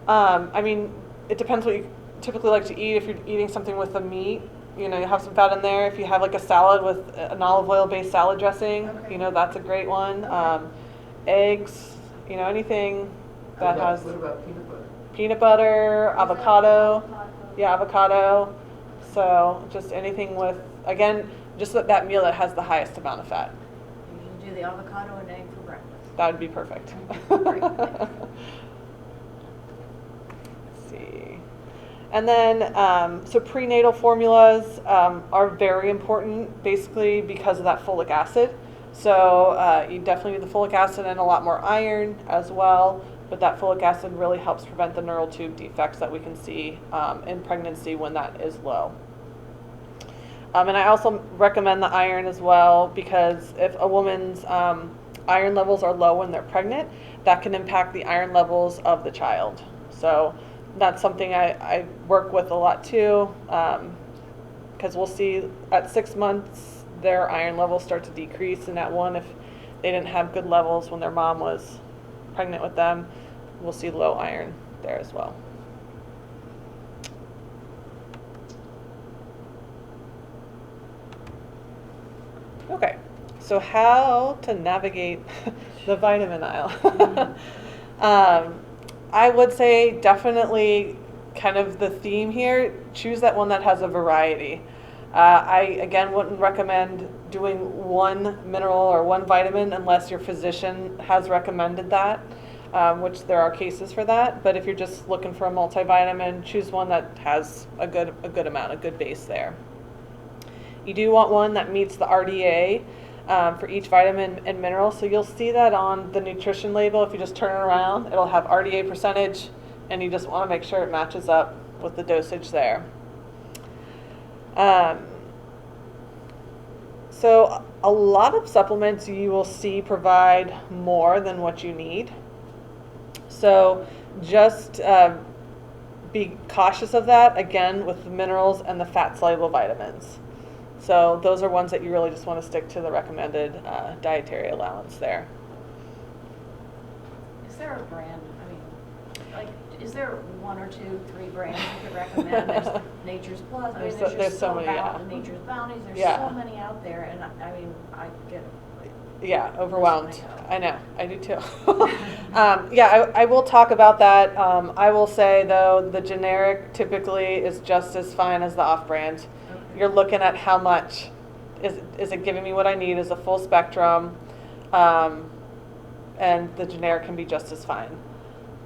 fat? I mean, it depends what you typically like to eat. If you're eating something with the meat, you know, you have some fat in there. If you have like a salad with an olive oil-based salad dressing, Okay. you know, that's a great one. Okay. Eggs, you know, anything that has What about peanut butter? peanut butter, avocado. Avocado. Yeah, avocado. So just anything with, again, just that meal that has the highest amount of fat. You should do the avocado and egg for breakfast. That would be perfect. Great. Let's see. And then, so prenatal formulas are very important, basically because of that folic acid. So you definitely need the folic acid and a lot more iron as well. But that folic acid really helps prevent the neural tube defects that we can see in pregnancy when that is low. And I also recommend the iron as well, because if a woman's iron levels are low when they're pregnant, that can impact the iron levels of the child. So that's something I work with a lot too, because we'll see at 6 months their iron levels start to decrease, and at 1, if they didn't have good levels when their mom was pregnant with them, we'll see low iron there as well. Okay, so how to navigate the vitamin aisle. I would say definitely kind of the theme here, choose that one that has a variety. I, again, wouldn't recommend doing one mineral or one vitamin unless your physician has recommended that, which there are cases for that. But if you're just looking for a multivitamin, choose one that has a good amount, a good base there. You do want one that meets the RDA for each vitamin and mineral. So you'll see that on the nutrition label. If you just turn it around, it'll have RDA percentage, and you just want to make sure it matches up with the dosage there. So a lot of supplements you will see provide more than what you need. So just be cautious of that, again, with the minerals and the fat-soluble vitamins. So those are ones that you really just want to stick to the recommended dietary allowance there. Is there a brand, I mean, like, is there 1 or 2, 3 brands you could recommend? There's Nature's Plus, I mean, There's so many, yeah. Nature's Bounties, there's Yeah. so many out there, and I mean, I get Yeah, overwhelmed. I I know, I do too. Yeah, I will talk about that. I will say though, the generic typically is just as fine as the off-brand. You're looking at how much, is it giving me what I need, is a full spectrum, and the generic can be just as fine.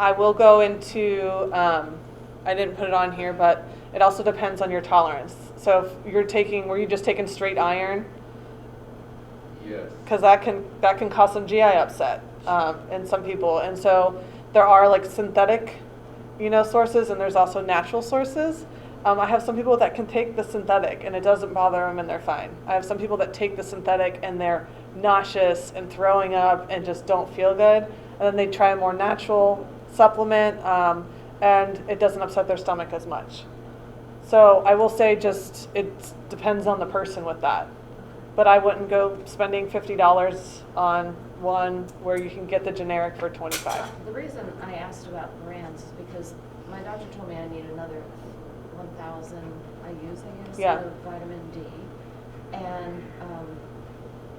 I will go into, I didn't put it on here, but it also depends on your tolerance. So if you're taking, were you just taking straight iron? Yes. Because that can cause some GI upset in some people, and so there are like synthetic, sources, and there's also natural sources. I have some people that can take the synthetic and it doesn't bother them and they're fine. I have some people that take the synthetic and they're nauseous and throwing up and just don't feel good, and then they try a more natural supplement and it doesn't upset their stomach as much. So I will say just it depends on the person with that. But I wouldn't go spending $50 on one where you can get the generic for $25. The reason I asked about brands is because my doctor told me I need another 1,000 IUs, I guess, Yeah. of vitamin D. And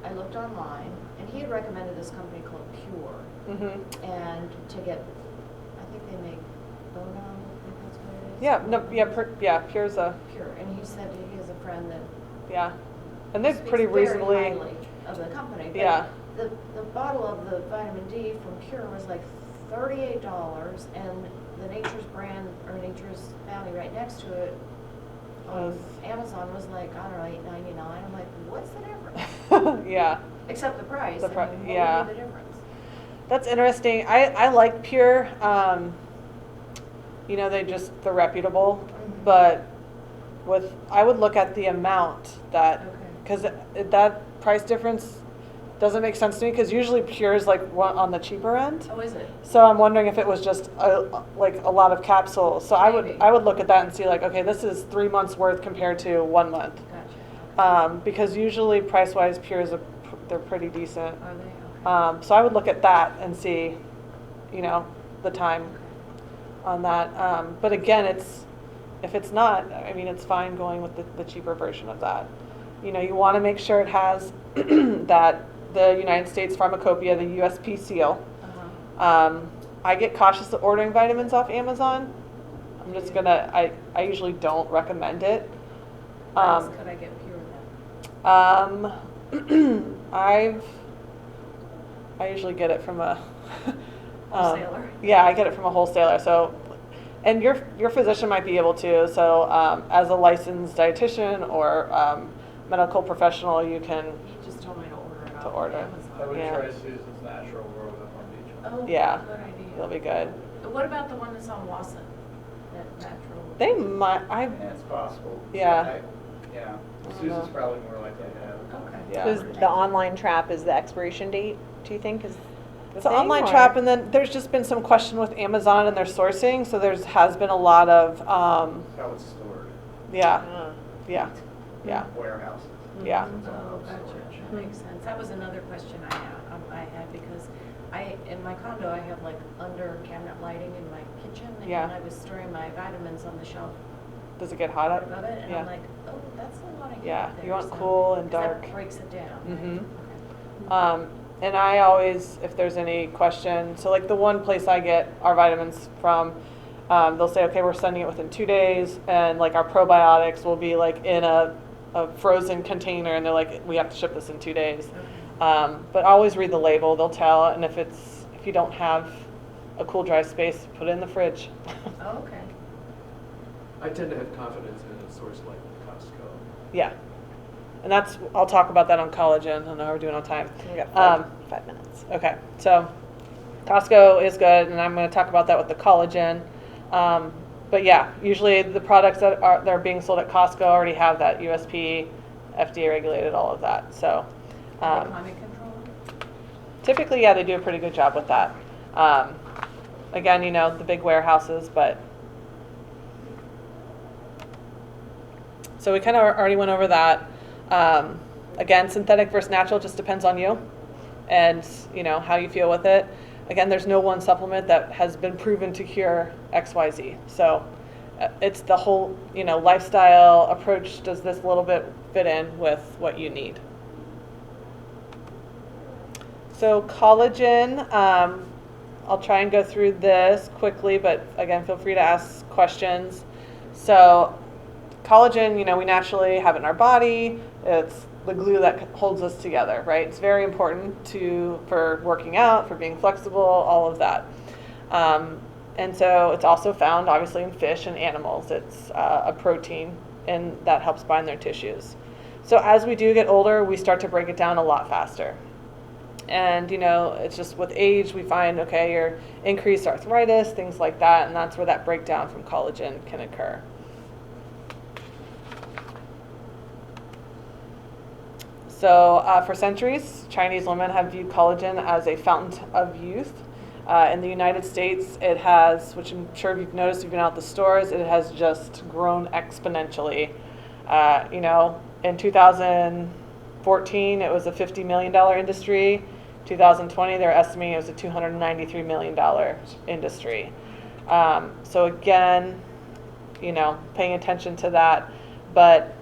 I looked online, and he had recommended this company called Pure. Mm-hmm. And to get, I think they make Bono, I think that's what it is. Yeah, no, Pure's a, Pure. And he said he has a friend that yeah. And they're speaks pretty very reasonably, highly of the company. But yeah. The bottle of the vitamin D from Pure was like $38, and the Nature's brand or Nature's Bounty right next to it on Was- Amazon was like, I don't know, $8.99. I'm like, what's the difference? Yeah. Except the price. The pri- I mean, what yeah. would be the difference? That's interesting. I like Pure. They're reputable, but I would look at the amount that, Okay. because that price difference, doesn't make sense to me because usually Pure is like one on the cheaper end. Oh, is it? So I'm wondering if it was just like a lot of capsules. So Maybe. I would look at that and see like, okay, this is 3 months worth compared to 1 month. Gotcha. Because usually price-wise, Pures they're pretty decent. Are they? Okay. So I would look at that and see, the time on that. But again, if it's not, I mean, it's fine going with the cheaper version of that. You want to make sure it has that the United States Pharmacopoeia, the USP seal. Uh-huh. I get cautious of ordering vitamins off Amazon. I'm just gonna, I usually don't recommend it. Where else could I get Pure then? I usually get it from a Wholesaler? Yeah, I get it from a wholesaler. So, and your physician might be able to. So, as a licensed dietitian or medical professional, you can. He just told me to order it To off order. Amazon. I would Yeah. try Susan's Natural World at Home Beach. Oh, Yeah. good idea. It'll be good. What about the one that's on Wasson? That natural? They might. Yeah, it's possible. Yeah. Yeah, don't Susan's know. probably more likely to have it. Okay. Yeah. Is the online trap is the expiration date, do you think, is the It's an thing, online or- trap, and then there's just been some question with Amazon and their sourcing. So has been a lot of How it's stored, yeah, Ah. yeah, yeah, warehouses. yeah. It's all Oh, gotcha. storage. That makes sense. That was another question I had because in my condo, I have like under cabinet lighting in my kitchen. And Yeah. I was storing my vitamins on the shelf Does it get hot right up? above it. And Yeah. I'm like, oh, that's a lot of heat Yeah, up there. you want so- cool and 'cause dark. That breaks it down. Mhm. Right? Okay. And I always, if there's any question, so like the one place I get our vitamins from, they'll say, okay, we're sending it within 2 days, and like our probiotics will be like in a frozen container, and they're like, we have to ship this in 2 days. But always read the label; they'll tell, and if you don't have a cool, dry space, put it in the fridge. Oh, okay. I tend to have confidence in a source like Costco. Yeah, and I'll talk about that on Collagen. I know we're doing on time. We got 5 minutes. Okay, so Costco is good, and I'm going to talk about that with the collagen. But yeah, usually the products that are being sold at Costco already have that USP, FDA regulated, all of that. So Climate control? typically, yeah, they do a pretty good job with that. Again, the big warehouses, but so we kind of already went over that. Again, synthetic versus natural just depends on you and how you feel with it. Again, there's no one supplement that has been proven to cure XYZ. So it's the whole lifestyle approach. Does this little bit fit in with what you need? So collagen, I'll try and go through this quickly, but again, feel free to ask questions. So collagen, we naturally have it in our body. It's the glue that holds us together, right? It's very important for working out, for being flexible, all of that. And so it's also found obviously in fish and animals. It's a protein, and that helps bind their tissues. So as we do get older, we start to break it down a lot faster. And it's just with age we find, okay, your increased arthritis, things like that, and that's where that breakdown from collagen can occur. So for centuries, Chinese women have viewed collagen as a fountain of youth. In the United States, it has, which I'm sure if you've noticed, if you've been out the stores, it has just grown exponentially. In 2014, it was a $50 million industry. 2020, they're estimating it was a $293 million industry. So again, paying attention to that, but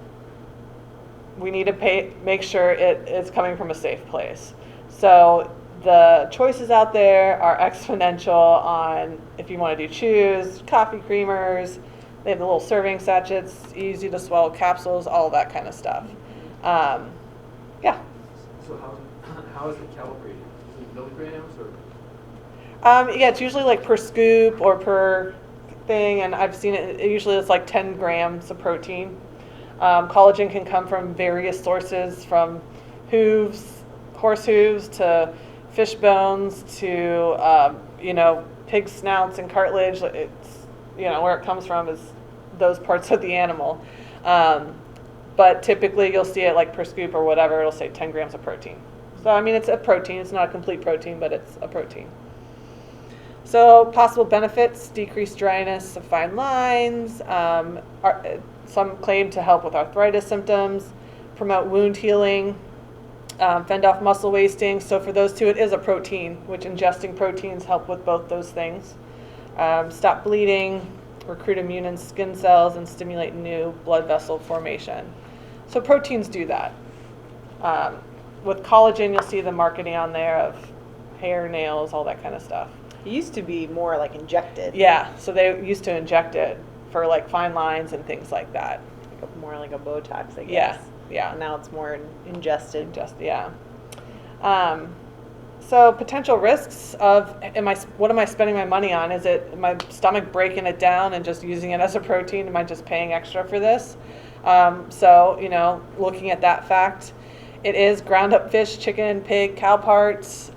we need to make sure it is coming from a safe place. So the choices out there are exponential on if you want to do chews, coffee creamers. They have the little serving sachets, easy to swallow capsules, all that kind of stuff. Yeah. So how is it calibrated? Is it milligrams or? Yeah, it's usually like per scoop or per thing, and I've seen it. Usually it's like 10 grams of protein. Collagen can come from various sources, from hooves, horse hooves, to fish bones, to pig snouts and cartilage. It's where it comes from is those parts of the animal. But typically you'll see it like per scoop or whatever. It'll say 10 grams of protein. So, I mean, it's a protein. It's not a complete protein, but it's a protein. So, possible benefits: decreased dryness of fine lines. Some claim to help with arthritis symptoms, promote wound healing, fend off muscle wasting. So, for those two, it is a protein, which ingesting proteins help with both those things. Stop bleeding, recruit immune and skin cells, and stimulate new blood vessel formation. So, proteins do that. With collagen, you'll see the marketing on there of hair, nails, all that kind of stuff. It used to be more like injected. Yeah, so they used to inject it for like fine lines and things like that. More like a Botox, I Yeah, guess. yeah. And now it's more ingested. Yeah. So potential risks of what am I spending my money on? Is it my stomach breaking it down and just using it as a protein? Am I just paying extra for this? So, looking at that fact, it is ground up fish, chicken, pig, cow parts.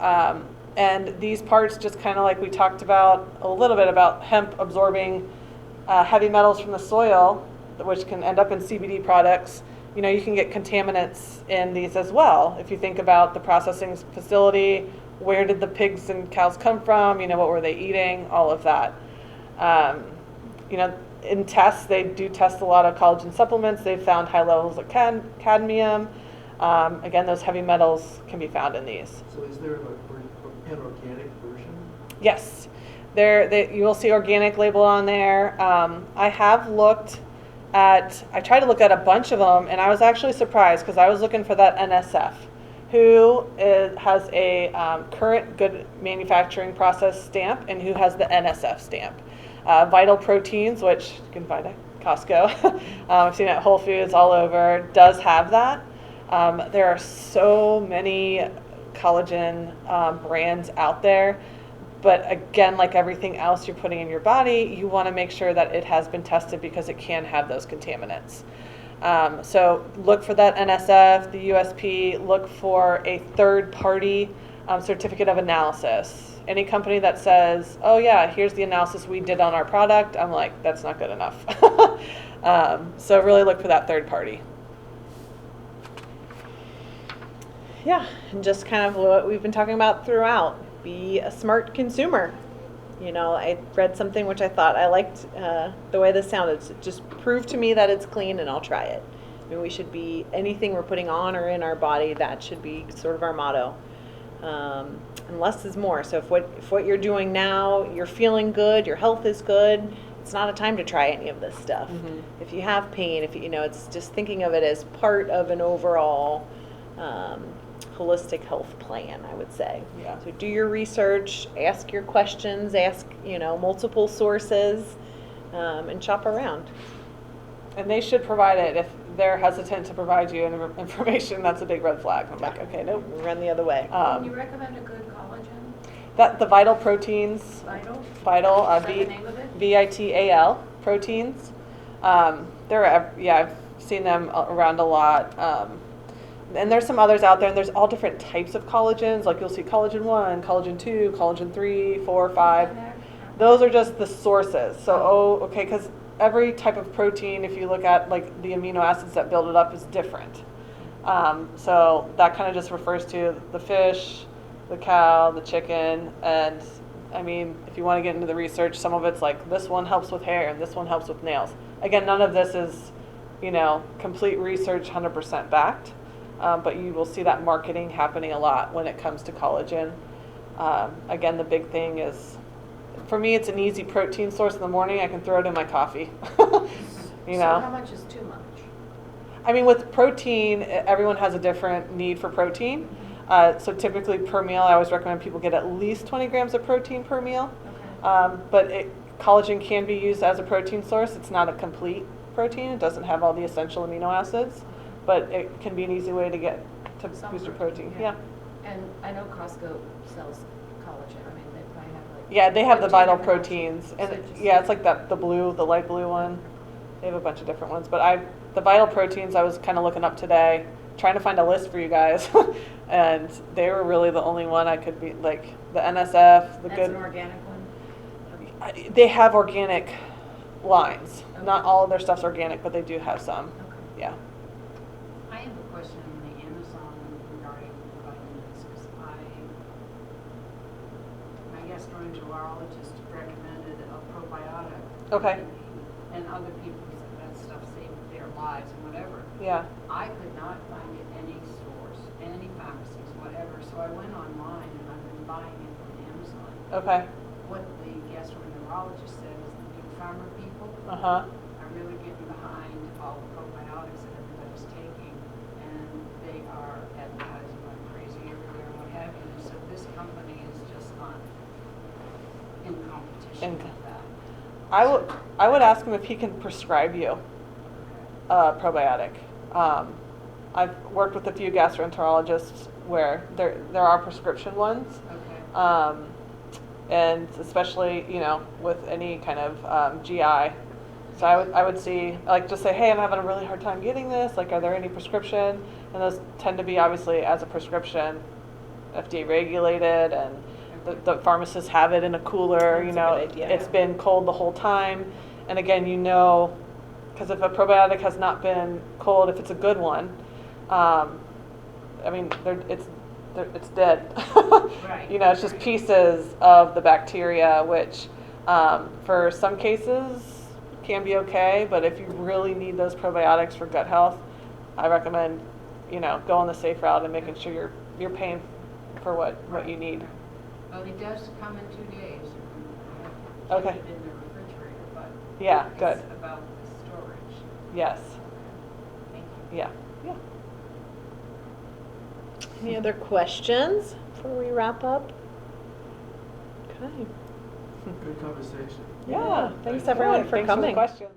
And these parts, just kind of like we talked about a little bit about hemp absorbing heavy metals from the soil, which can end up in CBD products. You can get contaminants in these as well. If you think about the processing facility, where did the pigs and cows come from? What were they eating? All of that. In tests, they do test a lot of collagen supplements. They've found high levels of cadmium. Again, those heavy metals can be found in these. So is there an organic version? Yes, you will see organic label on there. I tried to look at a bunch of them, and I was actually surprised because I was looking for that NSF, who has a current good manufacturing process stamp and who has the NSF stamp. Vital Proteins, which you can find at Costco, I've seen it at Whole Foods, all over, does have that. There are so many collagen brands out there, but again, like everything else you're putting in your body, you want to make sure that it has been tested because it can have those contaminants. So look for that NSF, the USP, look for a third-party certificate of analysis. Any company that says, oh yeah, here's the analysis we did on our product, I'm like, that's not good enough. So really look for that third party. Yeah, and just kind of what we've been talking about throughout. Be a smart consumer. I read something which I thought I liked the way this sounded. So just prove to me that it's clean and I'll try it. We should be, anything we're putting on or in our body, that should be sort of our motto. And less is more. So if what you're doing now, you're feeling good, your health is good, it's not a time to try any of this stuff. Mm-hmm. If you have pain, it's just thinking of it as part of an overall holistic health plan, I would say. Yeah. So do your research, ask your questions, ask multiple sources, and shop around. And they should provide it. If they're hesitant to provide you information, that's a big red flag. I'm like, okay, nope. Run the other way. Can you recommend a good collagen? The Vital Proteins. Vital? Vital. Is that the name of it? VITAL proteins. I've seen them around a lot. And there's some others out there, and there's all different types of collagens. Like you'll see collagen 1, collagen 2, collagen 3, 4, 5. Those are just the sources. So, because every type of protein, if you look at like the amino acids that build it up, is different. So that kind of just refers to the fish, the cow, the chicken, and if you want to get into the research, some of it's like this one helps with hair and this one helps with nails. Again, none of this is, complete research 100% backed. But you will see that marketing happening a lot when it comes to collagen. Again, the big thing is, for me, it's an easy protein source in the morning. I can throw it in my coffee. So how much is too much? With protein, everyone has a different need for protein. So typically per meal, I always recommend people get at least 20 grams of protein per meal. Okay. But collagen can be used as a protein source. It's not a complete protein. It doesn't have all the essential amino acids. But it can be an easy way to get to boost your protein. Yeah. And I know Costco sells collagen. They probably have like. Yeah, they have the 15 Vital different Proteins, options. and So it's like the light blue one. They have a bunch of different ones, but the Vital Proteins I was kind of looking up today, trying to find a list for you guys, and they were really the only one I could be like the NSF, the That's good. an organic one. They have organic lines. Okay. Not all of their stuff's organic, but they do have some. Okay. Yeah. I have a question on the Amazon regarding vitamins. gastroenterologist recommended a probiotic. Okay. And other people said that stuff saved their lives and whatever. Yeah. I could not find it any stores, any pharmacies, whatever, so I went online and I've been buying it from Amazon. Okay. What the gastroenterologist said is the big pharma people Uh-huh. are really getting behind all the probiotics that everybody's taking, and they are advertising like crazy everywhere and what have you. So this company is just not in competition with that. I would ask him if he can prescribe you a probiotic. I've worked with a few gastroenterologists where there are prescription ones. Okay. And especially, with any kind of GI. So I would see, like, just say, hey, I'm having a really hard time getting this. Like, are there any prescription? And those tend to be, obviously, as a prescription, FDA regulated, and the pharmacists have it in a cooler. That's a good idea. It's been cold the whole time. And again, because if a probiotic has not been cold, if it's a good one, I mean, it's dead. Right. It's just pieces of the bacteria, which for some cases can be okay, but if you really need those probiotics for gut health, I recommend, going the safe route and making sure you're paying for what you need. Well, it does come in 2 days. I Okay. have kept it in the refrigerator, but Yeah, good. it's about the storage. Yes. Thank you. Yeah. Yeah. Any other questions before we wrap up? Okay. Good conversation. Yeah, thanks Good. everyone for Thanks for the coming. questions.